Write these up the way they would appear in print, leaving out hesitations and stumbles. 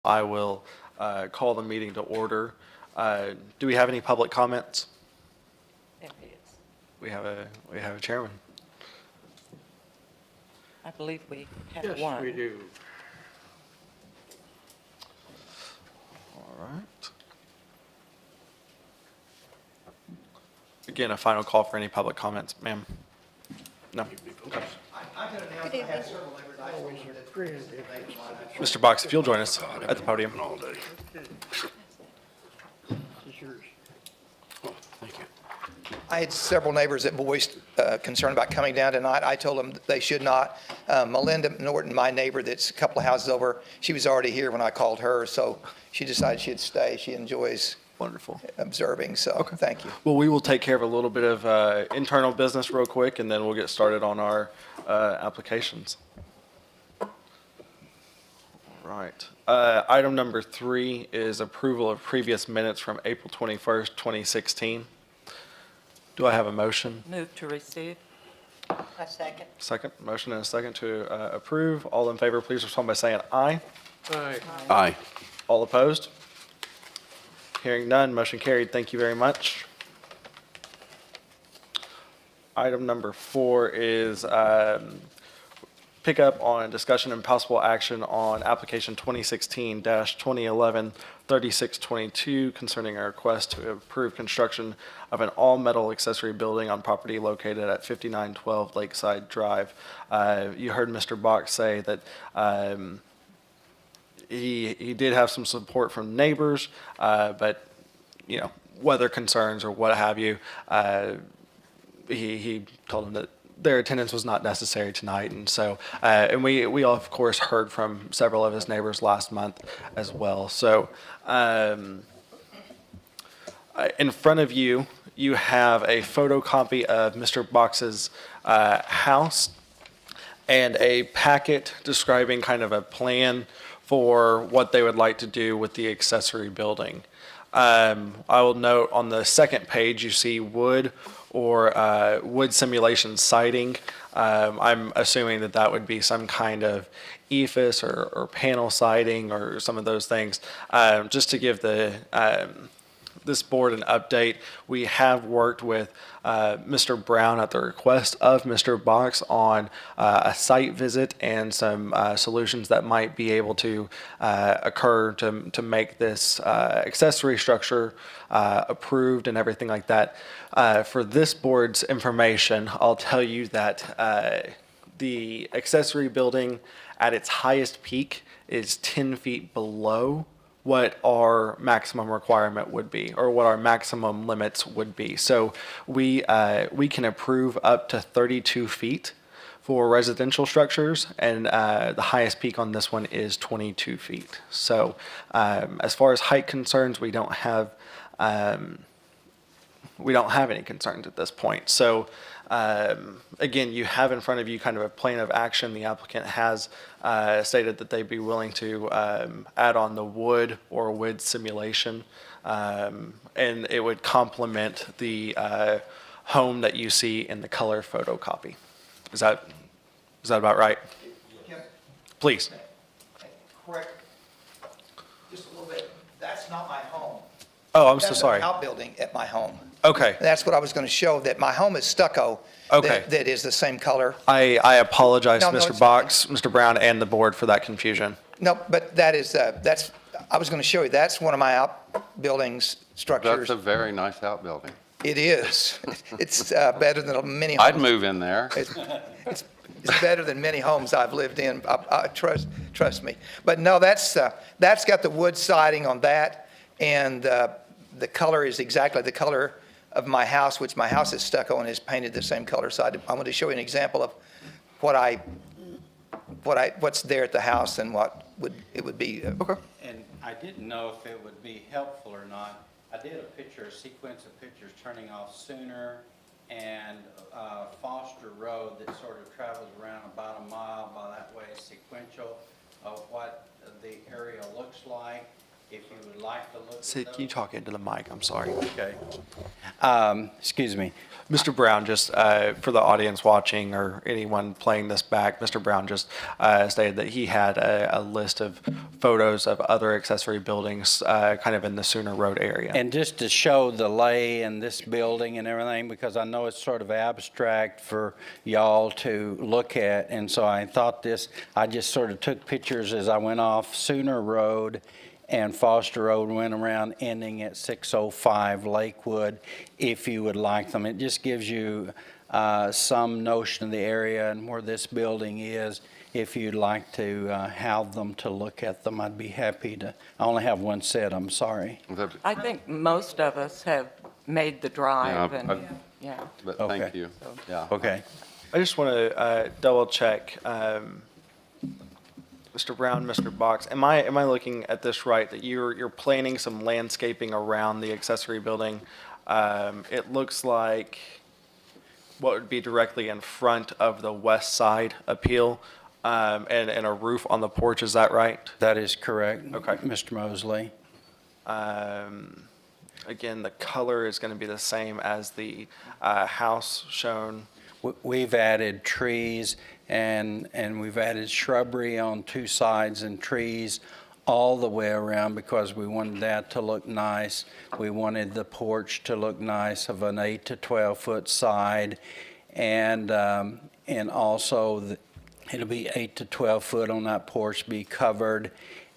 I will call the meeting to order. Do we have any public comments? There it is. We have a chairman. I believe we have Yes, one. we do. All right. Again, a final call for any public comments, ma'am. No. Okay. Mr. Box, if you'll join us at the podium. All day. This is yours. Oh, thank you. I had several neighbors that voiced concern about coming down tonight. I told them they should not. Melinda Norton, my neighbor that's a couple of houses over, she was already here when I called her, so she decided she'd stay. She enjoys Wonderful. observing, so thank you. Well, we will take care of a little bit of internal business real quick, and then we'll get started on our applications. All right. Item number 3 is approval of previous minutes from April 21st, 2016. Do I have a motion? Move to receive. A second. Second. Motion and a second to approve. All in favor, please respond by saying aye. Aye. Aye. All opposed? Hearing none, motion carried. Thank you very much. Item number 4 is pick up on discussion and possible action on application 2016-2011-3622 concerning a request to approve construction of an all-metal accessory building on property located at 5912 Lakeside Drive. You heard Mr. Box say that he did have some support from neighbors, but weather concerns or what have you, he told them that their attendance was not necessary tonight, and so and we of course heard from several of his neighbors last month as well. So in front of you, you have a photocopy of Mr. Box's house and a packet describing kind of a plan for what they would like to do with the accessory building. I will note on the second page you see wood or wood simulation siding. I'm assuming that would be some kind of ephes or panel siding or some of those things. Just to give this board an update, we have worked with Mr. Brown at the request of Mr. Box on a site visit and some solutions that might be able to occur to make this accessory structure approved and everything like that. For this board's information, I'll tell you that the accessory building at its highest peak is 10 feet below what our maximum requirement would be, or what our maximum limits would be. So we can approve up to 32 feet for residential structures, and the highest peak on this one is 22 feet. So as far as height concerns, we don't have any concerns at this point. So again, you have in front of you kind of a plan of action. The applicant has stated that they'd be willing to add on the wood or wood simulation, and it would complement the home that you see in the color photocopy. Is that about right? Yep. Please. Correct. Just a little bit. That's not my home. Oh, I'm so sorry. That's an outbuilding at my home. Okay. That's what I was going to show, that my home is stucco. Okay. That is the same color. I apologize, No, Mr. it's Box, Mr. Brown, and the board for that confusion. No, but I was going to show you, that's one of my outbuildings structures. That's a very nice outbuilding. It is. It's better than many homes. I'd move in there. It's better than many homes I've lived in. Trust me. But no, that's got the wood siding on that, and the color is exactly the color of my house, which my house is stucco and is painted the same color. So I want to show you an example of what's there at the house and what it would be. Okay. And I didn't know if it would be helpful or not. I did a sequence of pictures turning off Sooner and Foster Road that sort of travels around about a mile by that way, sequential of what the area looks like. if you would like to look at Sid, can you those. talk into the mic? I'm sorry. Okay. Excuse me. Mr. Brown, just for the audience watching or anyone playing this back, Mr. Brown just stated that he had a list of photos of other accessory buildings kind of in the Sooner Road area. And just to show the lay in this building and everything, because I know it's sort of abstract for y'all to look at, and so I thought I just sort of took pictures as I went off Sooner Road and Foster Road, went around ending at 605 Lakewood, if you would like them. It just gives you some notion of the area and where this building is. If you'd like to have them to look at them, I'd be happy to. I only have one set, I'm sorry. I think most of us have made the drive Yeah, and, yeah. But Okay. thank you. Yeah. Okay. I just want to double check, Mr. Brown, Mr. Box, am I looking at this right, that you're planning some landscaping around the accessory building? It looks like what would be directly in front of the west side appeal, and a roof on the porch, is that right? That is correct. Okay. Mr. Mosley. Again, the color is going to be the same as the house shown. We've added trees and we've added shrubbery on two sides and trees all the way around because we wanted that to look nice. We wanted the porch to look nice of an 8 to 12 foot side, and also it'll be 8 to 12 foot on that porch, be covered,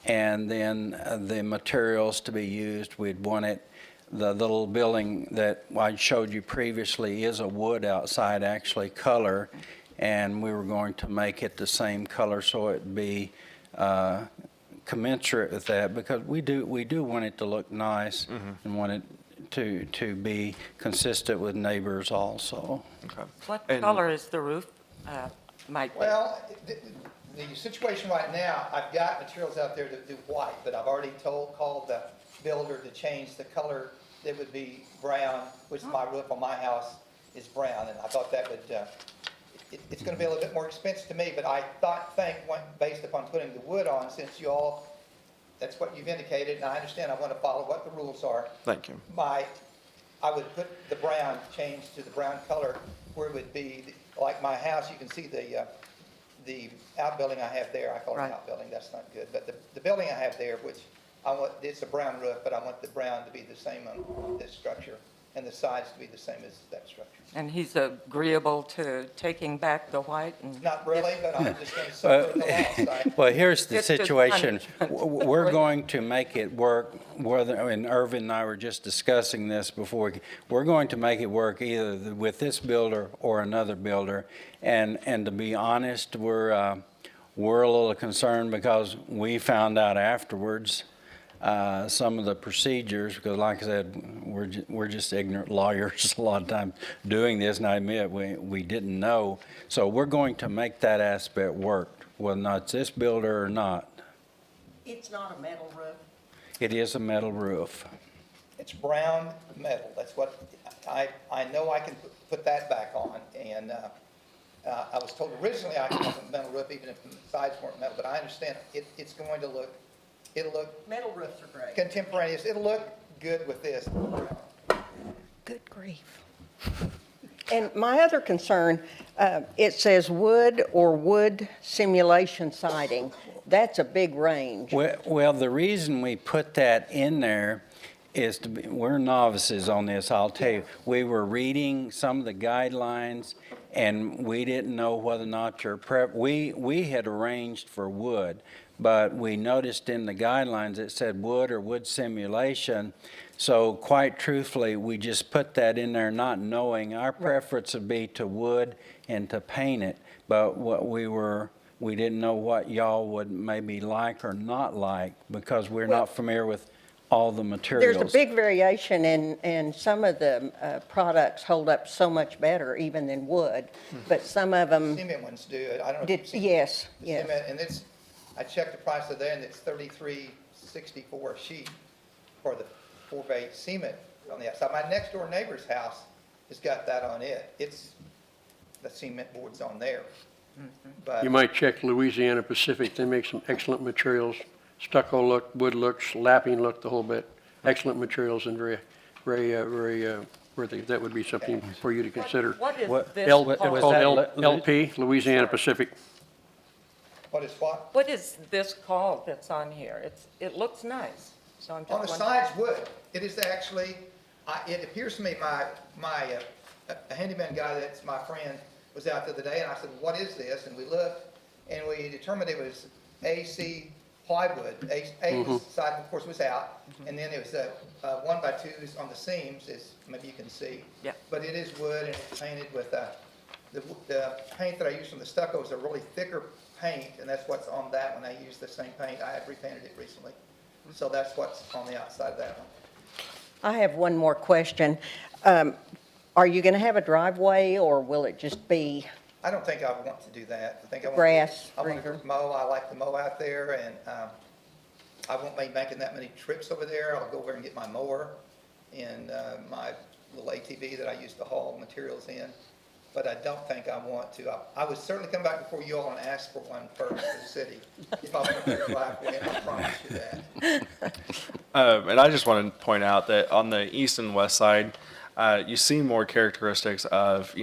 and then the materials to be used, we'd want it. The little building that I showed you previously is a wood outside, actually, color, and we were going to make it the same color so it'd be commensurate with that, because we do want it to look nice and want it to be consistent with neighbors also. Okay. What And- color is the roof, might be? Well, the situation right now, I've got materials out there that do white, but I've already called the builder to change the color. It would be brown, which my roof on my house is brown, and I thought that would, it's gonna be a little bit more expensive to me, but I based upon putting the wood on, since you all, that's what you've indicated, and I understand I wanna follow what the rules are. Thank you. I would put the brown, change to the brown color, where it would be, like my house, you can see the outbuilding I have there, I call it an Right. outbuilding, that's not good, but the building I have there, which it's a brown roof, but I want the brown to be the same on this structure, and the sides to be the same as that structure. And he's agreeable to taking back the white and? Not really, but I'm just gonna suffer the loss. Well, here's the It's just situation. punishment. We're going to make it work, and Irvin and I were just discussing this before. We're going to make it work either with this builder or another builder. And to be honest, we're a little concerned because we found out afterwards some of the procedures, because like I said, we're just ignorant lawyers a lot of times doing this, and I admit we didn't know. So we're going to make that aspect work, whether or not it's this builder or not. It's not a metal roof. It is a metal roof. It's brown metal, that's what, I know I can put that back on, and I was told originally I could have a metal roof even if the sides weren't metal, but I understand it's going to look, it'll look Metal roofs are great. contemporaneous, it'll look good with this. Good grief. And my other concern, it says wood or wood simulation siding. That's a big range. Well, the reason we put that in there is we're novices on this, I'll tell you. We were reading some of the guidelines, and we didn't know whether or not we had arranged for wood, but we noticed in the guidelines it said wood or wood simulation. So quite truthfully, we just put that in there not knowing. Our preference would be to wood and to paint it, but we didn't know what y'all would maybe like or not like, because we're not familiar with all the materials. There's a big variation, and some of the products hold up so much better even than wood, but some of them Cement ones do it, I don't know if did, you've seen. yes, the yes. cement, and I checked the price of that, and it's $33.64 a sheet for the 4x8 cement on the outside. My next door neighbor's house has got that on it. It's, the cement board's on there. But You might check Louisiana Pacific, they make some excellent materials stucco look, wood looks, lapping look, the whole bit. Excellent materials and very, worthy. That would be something for you to consider. What is What- this L, was it's called? called that LP, Louisiana Pacific. What is what? What is this called that's on here? It looks nice, so I'm just On the wondering. sides, wood. It is actually, it appears to me, a handyman guy that's my friend was out the other day, and I said, what is this? And we looked, and we determined it was AC plywood. A side, of course, was out, and then it was 1x2s on the seams, as maybe you can see. Yeah. But it is wood, and it's painted with, the paint that I used from the stucco is a really thicker paint, and that's what's on that one. I used the same paint. I had repainted it recently. So that's what's on the outside of that one. I have one more question. Are you going to have a driveway, or will it just be, I don't think I would want to do that. I think I want. Grass, I want rigor. to mow. I like to mow out there, and I won't be making that many trips over there. I'll go over and get my mower and my little ATV that I used to haul materials in. But I don't think I want to. I would certainly come back before you all and ask for one first for the city, if I want to driveway, and I promise you that. And I just want to point out that on the east and west side, you see more characteristics of,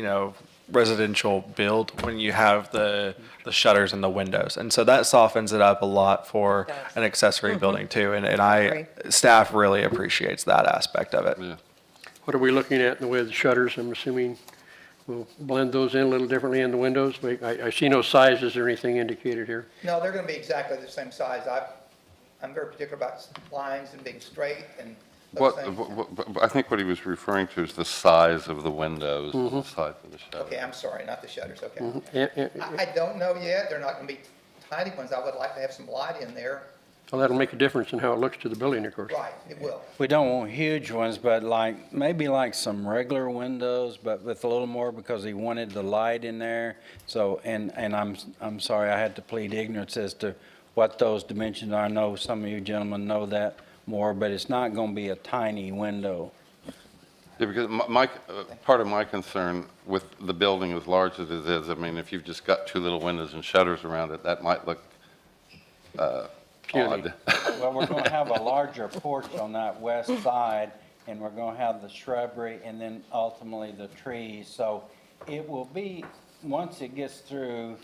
residential build when you have the shutters and the windows. And so that softens it up a lot for It does. an accessory building too. And Agree. staff really appreciates that aspect of it. Yeah. What are we looking at in the way of the shutters? I'm assuming we'll blend those in a little differently in the windows. I see no sizes or anything indicated here. No, they're going to be exactly the same size. I'm very particular about lines and being straight and those things. I think what he was referring to is the size of the windows, the size of the shutter. Okay, I'm sorry, not the shutters, okay. And- I don't know yet. They're not going to be tiny ones. I would like to have some light in there. Well, that'll make a difference in how it looks to the building, of course. Right, it will. We don't want huge ones, but maybe some regular windows, but with a little more, because he wanted the light in there. So, and I'm sorry, I had to plead ignorance as to what those dimensions are. I know some of you gentlemen know that more, but it's not going to be a tiny window. Yeah, because part of my concern with the building as large as it is, I mean, if you've just got two little windows and shutters around it, that might look Puny. odd. Well, we're going to have a larger porch on that west side, and we're going to have the shrubbery and then ultimately the trees. So it will be, once it gets through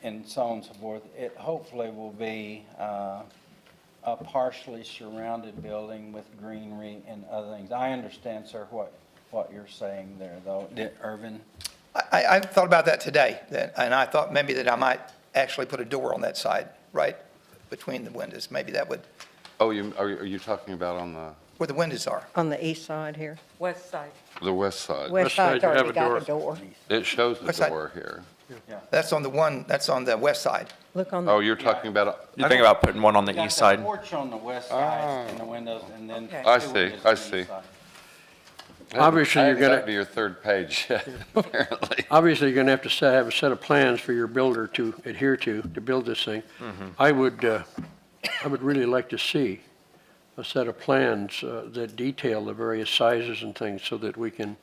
and so on and so forth, it hopefully will be a partially surrounded building with greenery and other things. I understand, sir, what you're saying there, though. Irvin? I thought about that today, and I thought maybe that I might actually put a door on that side, right between the windows. Maybe that would, Oh, are you talking about on where the windows are. on the east side here? West side. the west side? West side, side's you have already a got door. a door. It shows the West side. door here. That's on the west side. Look on Oh, the, you're talking about, You think about putting one on the Got east side? porch on the west side and the windows, and then. Okay. I two see, windows I on the see. east side. Obviously, I you're haven't gonna- gotten to your third page yet, apparently. Obviously, you're going to have to have a set of plans for your builder to adhere to build this thing. I would really like to see a set of plans that detail the various sizes and things so that we can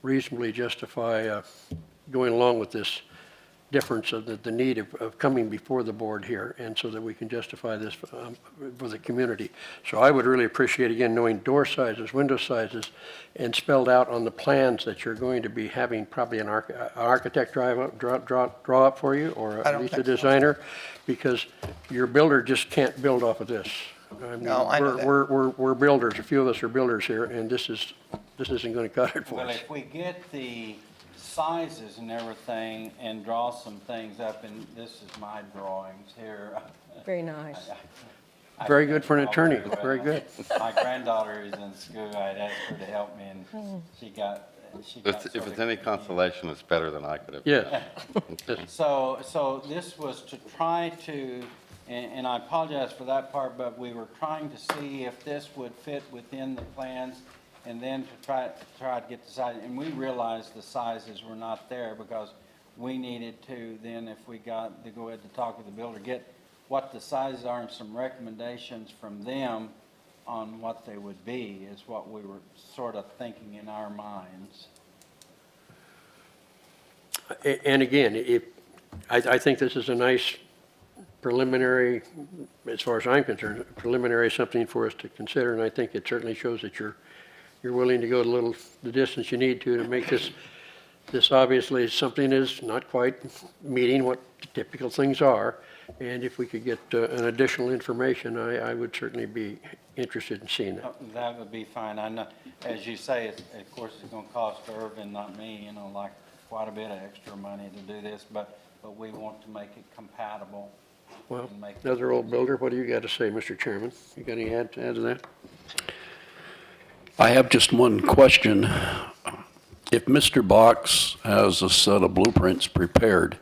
reasonably justify going along with this difference of the need of coming before the board here, and so that we can justify this for the community. So I would really appreciate, again, knowing door sizes, window sizes, and spelled out on the plans that you're going to be having probably an architect draw up for you, or I at don't least a think so. designer, because your builder just can't build off of this. mean, No, I know that. We're builders, a few of us are builders here, and this isn't going to cut it for Well, us. if we get the sizes and everything and draw some things up, and this is my drawings here. very nice. Very good for an attorney, very good. My granddaughter is in school, I'd asked her to help me, and she got If sort it's of any confused. consolation, it's better than I could have. Yes. So this was to try to, and I apologize for that part, but we were trying to see if this would fit within the plans, and then to try to get the size, and we realized the sizes were not there, because we needed to then, if we got to go ahead to talk with the builder, get what the sizes are and some recommendations from them on what they would be, is what we were sort of thinking in our minds. And again, I think this is a nice preliminary, as far as I'm concerned, preliminary is something for us to consider, and I think it certainly shows that you're willing to go the distance you need to make this obviously is something is not quite meeting what the typical things are. And if we could get an additional information, I would certainly be interested in seeing that. That would be fine. I know, as you say, of course, it's going to cost Irvin, not me, like quite a bit of extra money to do this, but we want to make it compatible. Well, and make it- another old builder, what do you got to say, Mr. Chairman? You got any add to that? I have just one question. If Mr. Box has a set of blueprints prepared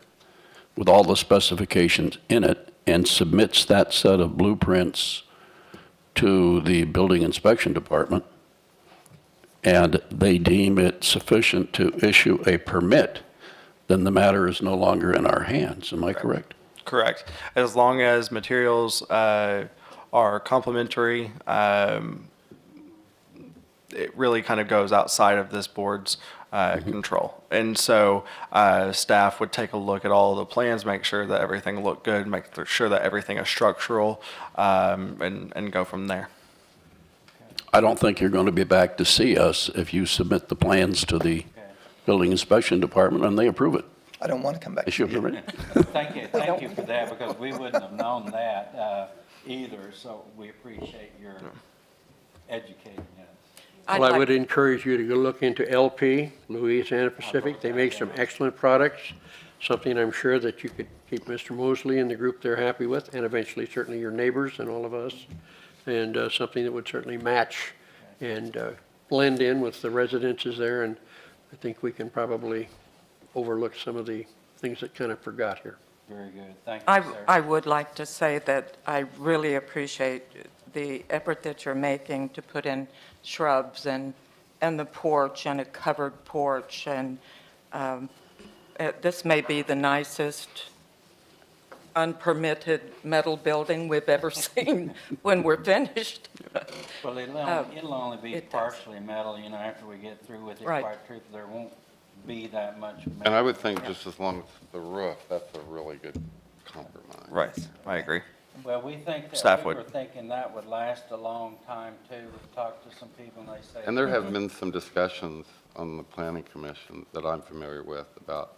with all the specifications in it and submits that set of blueprints to the building inspection department, and they deem it sufficient to issue a permit, then the matter is no longer in our hands. Am I correct? Correct. As long as materials are complementary, it really kind of goes outside of this board's control. And so staff would take a look at all of the plans, make sure that everything looked good, make sure that everything is structural, and go from there. I don't think you're going to be back to see us if you submit the plans to the building inspection department and they approve it. I don't want to come back. Issue a permit. Thank you for that, because we wouldn't have known that either, so we appreciate your educating us. Well, I would encourage you to go look into LP, Louisiana Pacific. They make some excellent products, something I'm sure that you could keep Mr. Mosley and the group they're happy with, and eventually certainly your neighbors and all of us, and something that would certainly match and blend in with the residences there, and I think we can probably overlook some of the things that kind of forgot here. Very good. Thank you, sir. I would like to say that I really appreciate the effort that you're making to put in shrubs and the porch and a covered porch. And this may be the nicest unpermitted metal building we've ever seen when we're finished. Well, it'll only be It does. partially metal, after we get through with it. Right. Quite truthfully, there won't be that much metal. And I would think just as long as the roof, that's a really good compromise. Right. I agree. Well, we think Staff that, we would. were thinking that would last a long time too. We've talked to some people and they say. And there have been some discussions on the planning commission that I'm familiar with about,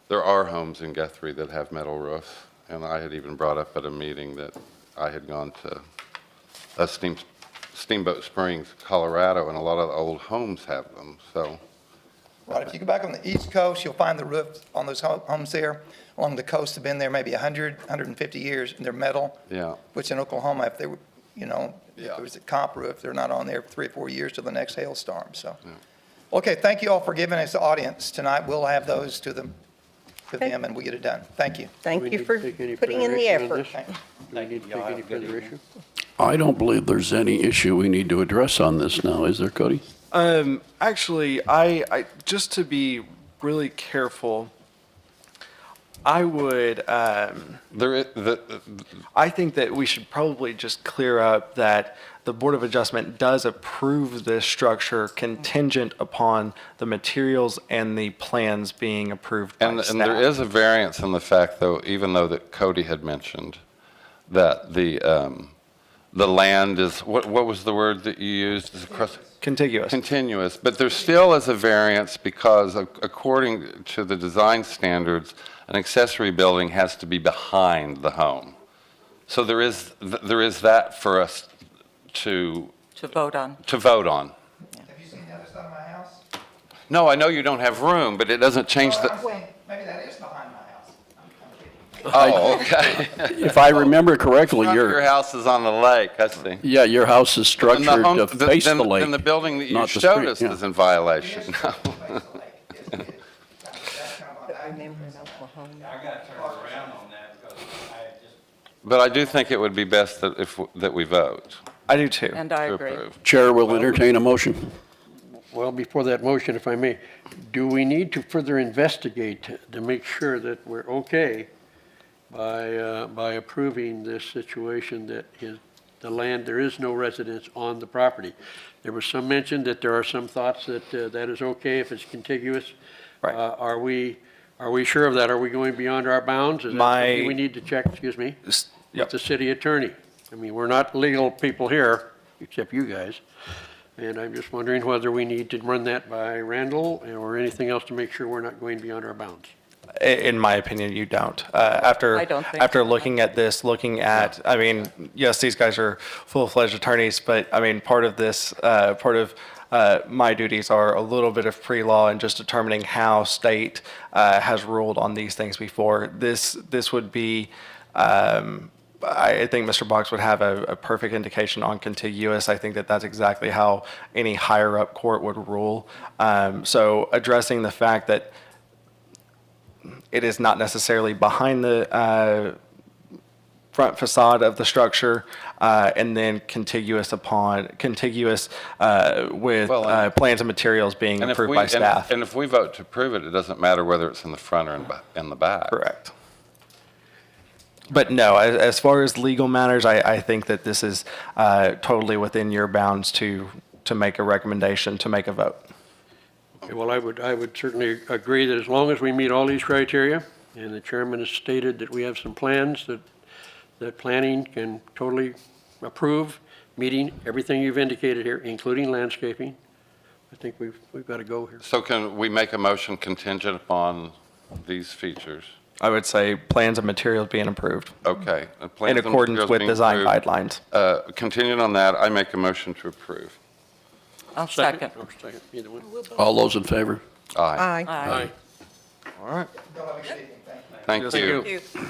there are homes in Guthrie that have metal roofs. And I had even brought up at a meeting that I had gone to Steamboat Springs, Colorado, and a lot of the old homes have them, so. Right, if you go back on the East Coast, you'll find the roofs on those homes there along the coast have been there maybe 100, 150 years, and they're metal. Yeah. Which in Oklahoma, if they were, if Yeah. it was a comp roof, they're not on there for 3 or 4 years till the next hailstorm, so. Okay, thank you all for giving us the audience tonight. We'll have those to them and we'll get it done. Thank you. Do we Thank you need to for take any putting in further the action on effort. this? Do we need to take any further issue? I don't believe there's any issue we need to address on this now, is there, Cody? Actually, I just to be really careful, I would, There is, I think that we should probably just clear up that the Board of Adjustment does approve this structure contingent upon the materials and the plans being approved by and staff. there is a variance in the fact, though, even though that Cody had mentioned, that the land is, what was the word that you used? Is across- Contiguous. Continuous, but there still is a variance because according to the design standards, an accessory building has to be behind the home. So there is that for us to vote on. vote on. Have you seen the other side of my house? No, I know you don't have room, but it doesn't change I'm the, saying, maybe that is behind my house. I'm kidding. oh, okay. If I remember correctly, Front of your house is on the lake, I see. yeah, your house is And the structured home- to face the lake. Then the building that you not the showed street, us yeah. is in violation. No. Remember in Oklahoma? I got to turn around on that because I just. But I do think it would be best that we vote I do too. And I to agree. approve. Chair will entertain a motion. Well, before that motion, if I may, do we need to further investigate to make sure that we're okay by approving this situation that the land, there is no residence on the property? There was some mention that there are some thoughts that that is okay if it's contiguous. Right. Are we Are we sure of that? Are we going beyond our bounds? Is that something we need to check, excuse me, with Yep. the city attorney? I mean, we're not legal people here, except you guys. And I'm just wondering whether we need to run that by Randall or anything else to make sure we're not going beyond our bounds. In my opinion, you don't. After I don't think after so. looking at this, looking at, I mean, yes, these guys are full-fledged attorneys, but I mean, part of this, part of my duties are a little bit of pre-law and just determining how state has ruled on these things before. This would be. I think Mr. Box would have a perfect indication on contiguous. I think that that's exactly how any higher up court would rule. So addressing the fact that it is not necessarily behind the front facade of the structure, and then contiguous with Well, plans and materials being And if approved we, by staff. and if we vote to approve it, it doesn't matter whether it's in the front or in the back. Correct. But no, as far as legal matters, I think that this is totally within your bounds to make a recommendation, to make a vote. Okay, well, I would certainly agree that as long as we meet all these criteria, and the chairman has stated that we have some plans that planning can totally approve, meeting everything you've indicated here, including landscaping, I think we've got to go here. So can we make a motion contingent upon these features? I would say plans and materials being approved Okay. in accordance with design guidelines. Contingent on that, I make a motion to approve. I'll second. Or second, either one. All those in favor? Aye. Aye. All right. Y'all have a good evening. Thank you. Thank you. Thank you.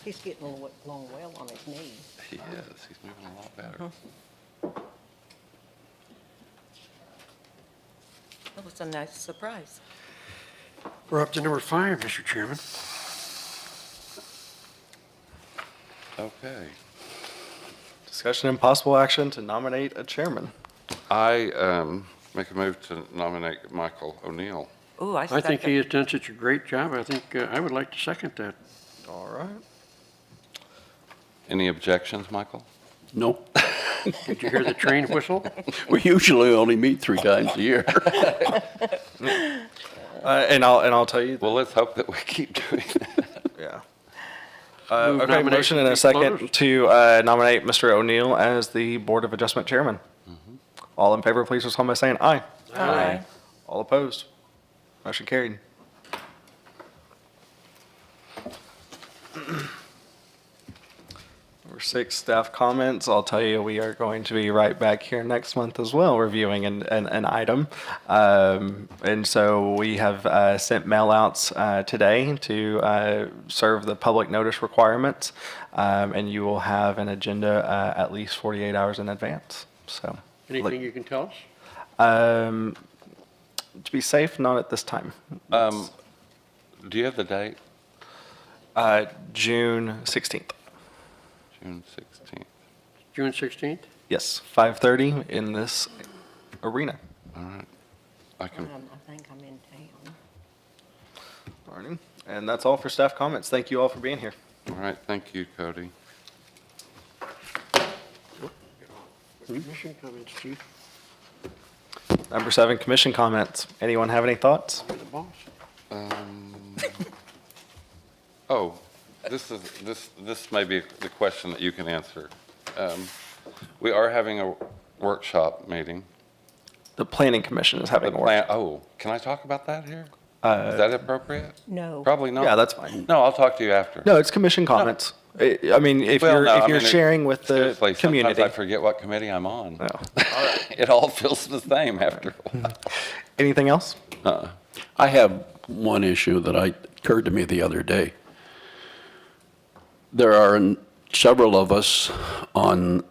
He's getting along well on his knees. He is. He's moving a lot better. That was a nice surprise. We're up to number 5, Mr. Chairman. Okay. Discussion and possible action to nominate a chairman. I make a move to nominate Michael O'Neill. Ooh, I I second. think he has done such a great job. I think I would like to second that. All right. Any objections, Michael? No. Did you hear the train whistle? We usually only meet 3 times a year. And I'll tell you. Well, let's hope that we keep doing that. Yeah. Move Okay, motion and a nominations be second closed. to nominate Mr. O'Neill as the Board of Adjustment Chairman. All in favor, please respond by saying aye. Aye. All opposed? Motion carried. Number 6, staff comments. I'll tell you, we are going to be right back here next month as well, reviewing an item. And so we have sent mail-outs today to serve the public notice requirements. And you will have an agenda at least 48 hours in advance. So, Anything you can tell us? to be safe, not at this time. Do you have the date? June 16th. June 16th. June 16th? Yes, 5:30 in this arena. All right. I can, I think I'm in town. Morning. And that's all for staff comments. Thank you all for being here. all right, thank you, Cody. Commission comments, Chief, Number 7, commission comments. Anyone have any thoughts? the boss. Oh, this may be the question that you can answer. We are having a workshop meeting. The planning commission is having a workshop. Oh, can I talk about that here? Is that appropriate? No. Probably not. Yeah, that's fine. No, I'll talk to you after. No, it's commission comments. I mean, if Well, you're no, I if you're mean, sharing with the seriously, community. Sometimes I forget what committee I'm on. No. It all feels the same after a while. Anything else? I have one issue that occurred to me the other day. There are several of us on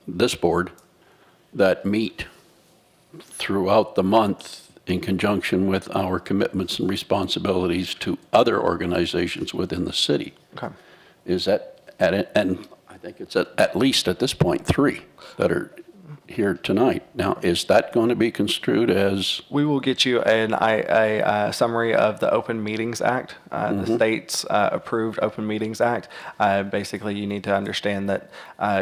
this board that meet throughout the month in conjunction with our commitments and responsibilities to other organizations within the city. Okay. Is that, and I think it's at least at this point 3 that are here tonight. Now, is that going to be construed as, We will get you a summary of the Open Meetings Act, the state's approved Open Meetings Act. Basically, you need to understand that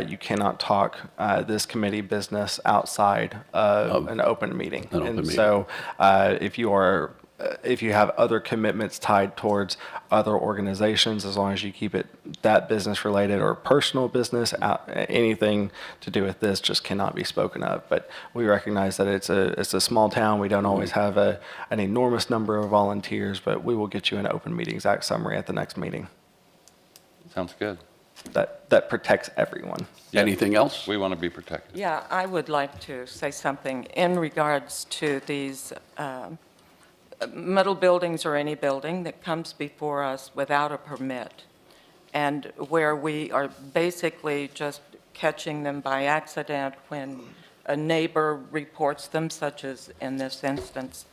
you cannot talk this committee business outside of an open meeting. An open And meeting. so if you have other commitments tied towards other organizations, as long as you keep it that business related or personal business, anything to do with this just cannot be spoken of. But we recognize that it's a small town. We don't always have an enormous number of volunteers, but we will get you an Open Meetings Act summary at the next meeting Sounds good. that protects everyone. anything else? We want to be protected. Yeah, I would like to say something in regards to these metal buildings or any building that comes before us without a permit, and where we are basically just catching them by accident when a neighbor reports them, such as in this instance.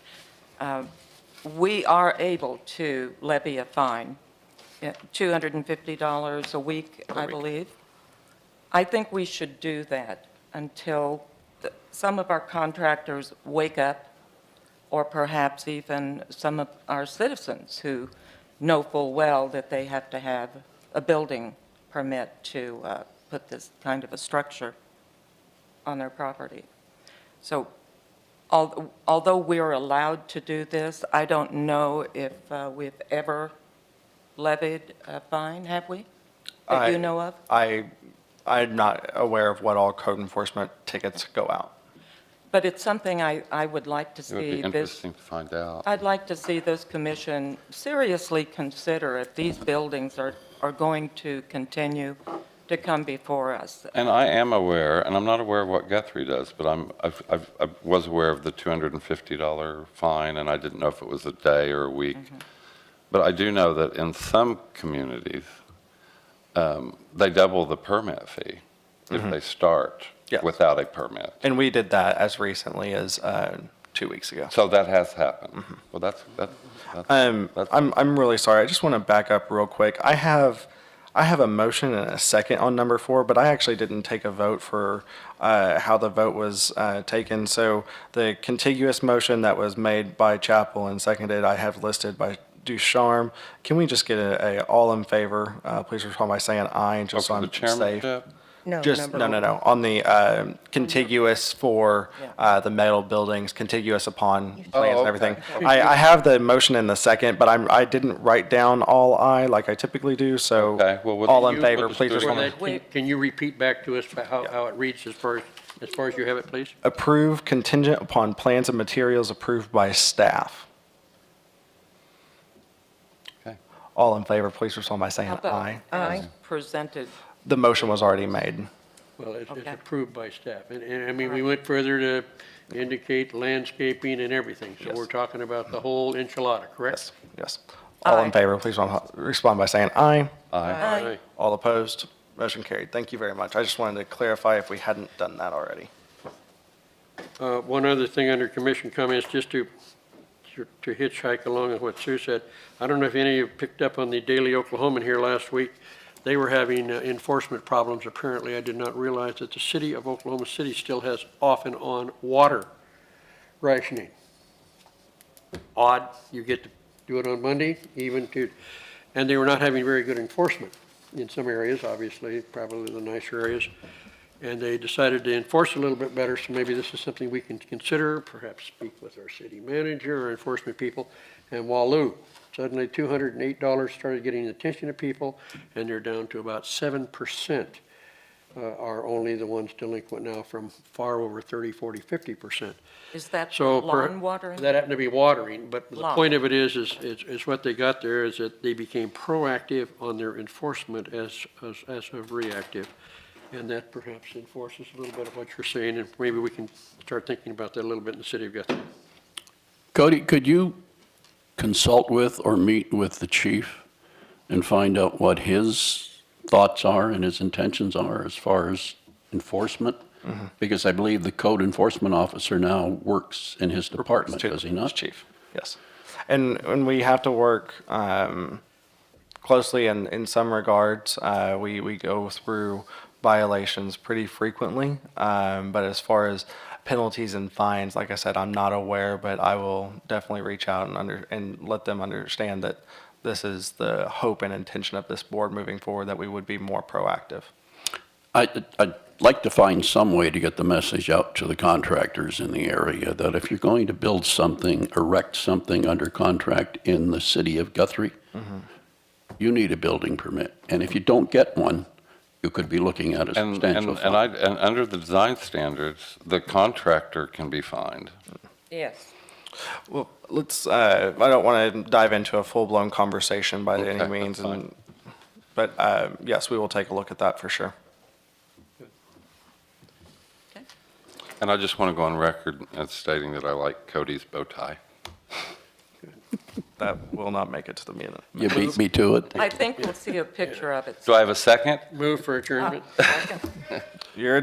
We are able to levy a fine, $250 a week, I believe. I think we should do that until some of our contractors wake up, or perhaps even some of our citizens who know full well that they have to have a building permit to put this kind of a structure on their property. So although we're allowed to do this, I don't know if we've ever levied a fine, have we? That you know of? I'm not aware of what all code enforcement tickets go out. But it's something I would like to It would be see this. interesting to find out. I'd like to see this commission seriously consider if these buildings are going to continue to come before us. And I am aware, and I'm not aware of what Guthrie does, but I was aware of the $250 fine, and I didn't know if it was a day or a week. But I do know that in some communities, they double the permit fee if they start Yes. without a permit. And we did that as recently as 2 weeks ago. So that has happened. Well, that's I'm really sorry. I just want to back up real quick. I have a motion and a second on number 4, but I actually didn't take a vote for how the vote was taken. So the contiguous motion that was made by Chappell and seconded, I have listed by Ducharme. Can we just get a all in favor? Please respond by saying aye, just so for the I'm safe. chairmanship. No, Just, number no. On the contiguous for the metal buildings, contiguous upon plans and everything. I have the motion in the second, but I didn't write down all aye like I typically do, so Okay, well, what all do in you- favor, what please does the- respond. Can you repeat back to us how it reads as far as you have it, please? Approve contingent upon plans and materials approved by staff. Okay. All in favor, please respond by saying How about aye. as presented? The motion was already made. Well, it's Okay. approved by staff. And I mean, we went further to indicate landscaping and everything. So Yes. we're talking about the whole enchilada, correct? Yes. All in Aye. favor, please respond by saying aye. Aye. Aye. All opposed, motion carried. Thank you very much. I just wanted to clarify if we hadn't done that already. One other thing under commission comments, just to hitchhike along with what Sue said. I don't know if any of you picked up on the Daily Oklahoman here last week. They were having enforcement problems. Apparently, I did not realize that the city of Oklahoma City still has off and on water rationing. Odd, you get to do it on Monday, and they were not having very good enforcement in some areas, obviously, probably the nicer areas. And they decided to enforce a little bit better, so maybe this is something we can consider, perhaps speak with our city manager or enforcement people. And Waloo, suddenly $208 started getting the attention of people, and they're down to about 7% are only the ones delinquent now from far over 30, 40, 50%. Is that So lawn watering? that happened to be watering, but the Lawn. point of it is what they got there is that they became proactive on their enforcement as of reactive. And that perhaps enforces a little bit of what you're saying, and maybe we can start thinking about that a little bit in the city of Guthrie. Cody, could you consult with or meet with the chief and find out what his thoughts are and his intentions are as far as enforcement? Because I believe the code enforcement officer now works in his department, To does he the not? Chief, yes. And we have to work closely in some regards. We go through violations pretty frequently. But as far as penalties and fines, like I said, I'm not aware, but I will definitely reach out and let them understand that this is the hope and intention of this board moving forward, that we would be more proactive. I'd like to find some way to get the message out to the contractors in the area that if you're going to build something, erect something under contract in the city of Guthrie, you need a building permit. And if you don't get one, you could be looking at a substantial fine. And under the design standards, the contractor can be fined. Yes. Well, I don't want to dive into a full-blown conversation by Okay, any means, that's fine. but yes, we will take a look at that for sure. And I just want to go on record as stating that I like Cody's bow tie. That will not make it to the minute. You beat me to it. I think we'll see a picture of it. Do I have a second? Move for adjournment. Second. You're